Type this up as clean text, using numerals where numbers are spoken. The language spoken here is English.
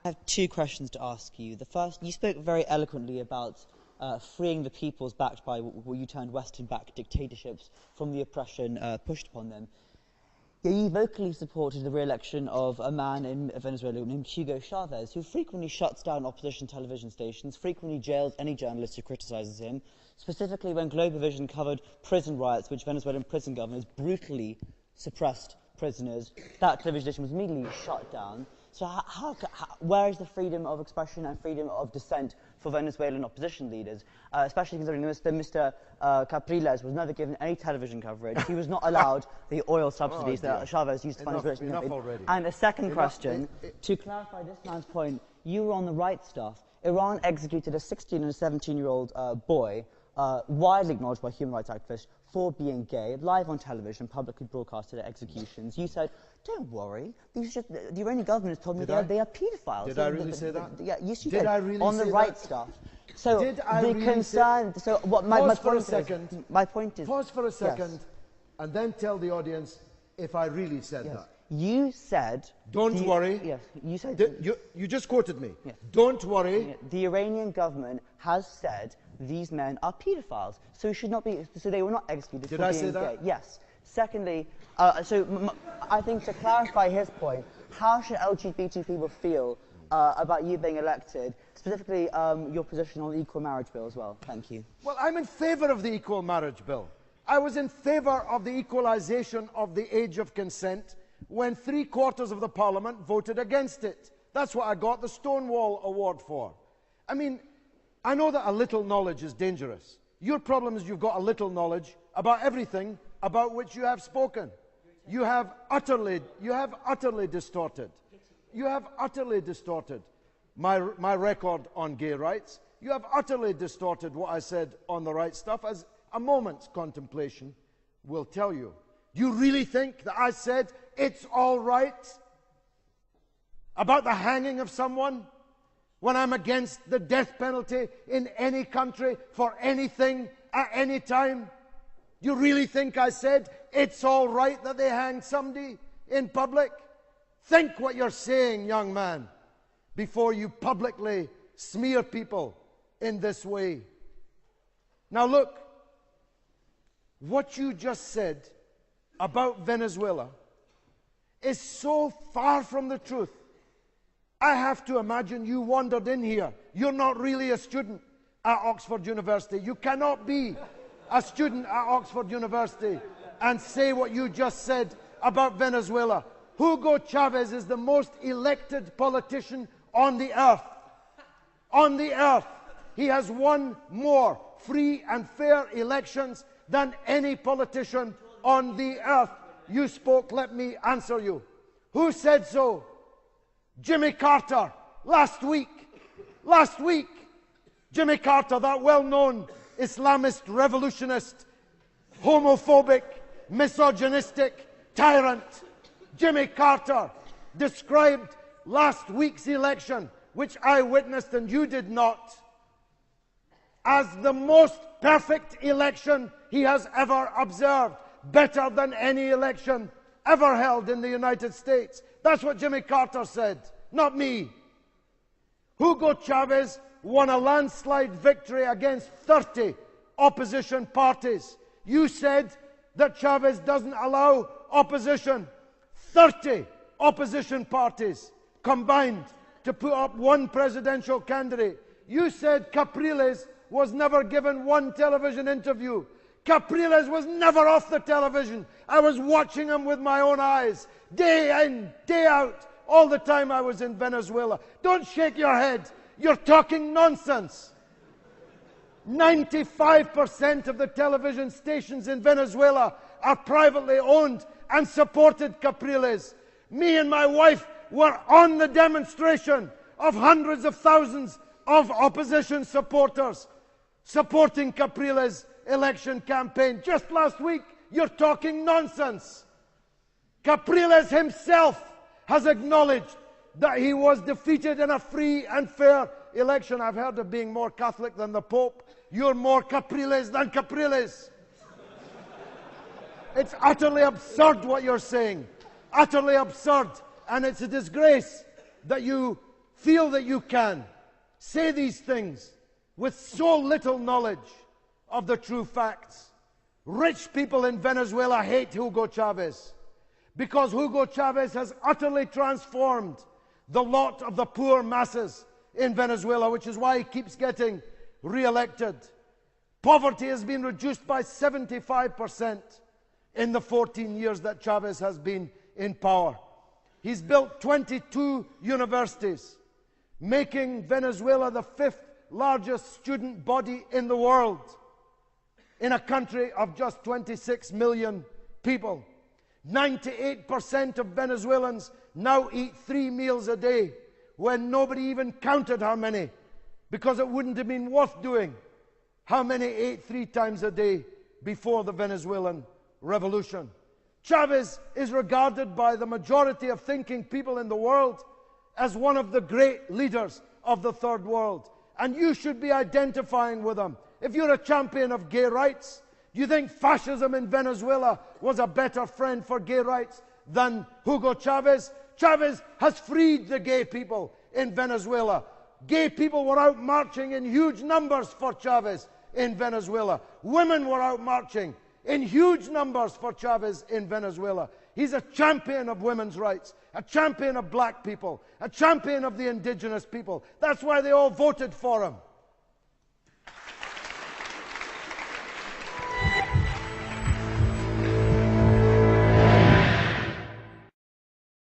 I have two questions to ask you. The first, you spoke very eloquently about freeing the peoples backed by what you termed Western-backed dictatorships from the oppression pushed upon them. Yet you vocally supported the re-election of a man in Venezuela named Hugo Chávez, who frequently shuts down opposition television stations, frequently jails any journalist who criticises him, specifically when Globovision covered prison riots, which Venezuelan prison governors brutally suppressed prisoners. That television station was immediately shut down. So where is the freedom of expression and freedom of dissent for Venezuelan opposition leaders, especially considering Mr. Capriles was never given any television coverage. He was not allowed the oil subsidies that Chavez used to fund his campaign. And a second question, to clarify this man's point, you were on the right stuff. Iran executed a 16 and a 17-year-old boy, widely acknowledged by human rights activists, for being gay, live on television, publicly broadcasted at executions. You said, don't worry, the Iranian government has told me they are paedophiles. Did I really say that? Yeah, yes, you did. did. I really on the say right that? stuff. So did I the really concern. So what my point for a is, second. My point is. Pause for a second, yes. And then tell the audience if I really said that. You said. Don't worry. Yes, you said. You just quoted me. Yes. Don't worry. The Iranian government has said these men are paedophiles, so should not be. So they were not executed for being say that? gay. Yes. Secondly, I think to clarify his point, how should LGBT people feel about you being elected? Specifically, your position on the equal marriage bill as well. Thank you. Well, I'm in favour of the equal marriage bill. I was in favour of the equalisation of the age of consent when 3/4 of the Parliament voted against it. That's what I got the Stonewall Award for. I mean, I know that a little knowledge is dangerous. Your problem is you've got a little knowledge about everything about which you have spoken. You have utterly distorted. You have utterly distorted my record on gay rights. You have utterly distorted what I said on the right stuff, as a moment's contemplation will tell you. Do you really think that I said it's all right about the hanging of someone when I'm against the death penalty in any country for anything at any time? Do you really think I said it's all right that they hang somebody in public? Think what you're saying, young man, before you publicly smear people in this way. Now look, what you just said about Venezuela is so far from the truth. I have to imagine you wandered in here. You're not really a student at Oxford University. You cannot be a student at Oxford University and say what you just said about Venezuela. Hugo Chávez is the most elected politician on the earth. On the earth. He has won more free and fair elections than any politician on the earth. You spoke, let me answer you. Who said so? Jimmy Carter, last week. Last week. Jimmy Carter, that well-known Islamist revolutionist, homophobic, misogynistic tyrant. Jimmy Carter described last week's election, which I witnessed and you did not, as the most perfect election he has ever observed, better than any election ever held in the United States. That's what Jimmy Carter said, not me. Hugo Chávez won a landslide victory against 30 opposition parties. You said that Chávez doesn't allow opposition. 30 opposition parties combined to put up one presidential candidate. You said Capriles was never given one television interview. Capriles was never off the television. I was watching him with my own eyes, day in, day out, all the time I was in Venezuela. Don't shake your head. You're talking nonsense. 95% of the television stations in Venezuela are privately owned and supported Capriles. Me and my wife were on the demonstration of hundreds of thousands of opposition supporters supporting Capriles' election campaign. Just last week, you're talking nonsense. Capriles himself has acknowledged that he was defeated in a free and fair election. I've heard of being more Catholic than the Pope. You're more Capriles than Capriles. It's utterly absurd what you're saying. Utterly absurd. And it's a disgrace that you feel that you can say these things with so little knowledge of the true facts. Rich people in Venezuela hate Hugo Chávez because Hugo Chávez has utterly transformed the lot of the poor masses in Venezuela, which is why he keeps getting re-elected. Poverty has been reduced by 75% in the 14 years that Chávez has been in power. He's built 22 universities, making Venezuela the 5th largest student body in the world, in a country of just 26 million people. 98% of Venezuelans now eat 3 meals a day, when nobody even counted how many, because it wouldn't have been worth doing how many ate 3 times a day before the Venezuelan Revolution. Chávez is regarded by the majority of thinking people in the world as one of the great leaders of the Third World. And you should be identifying with him. If you're a champion of gay rights, do you think fascism in Venezuela was a better friend for gay rights than Hugo Chávez? Chávez has freed the gay people in Venezuela. Gay people were out marching in huge numbers for Chávez in Venezuela. Women were out marching in huge numbers for Chávez in Venezuela. He's a champion of women's rights, a champion of black people, a champion of the indigenous people. That's why they all voted for him.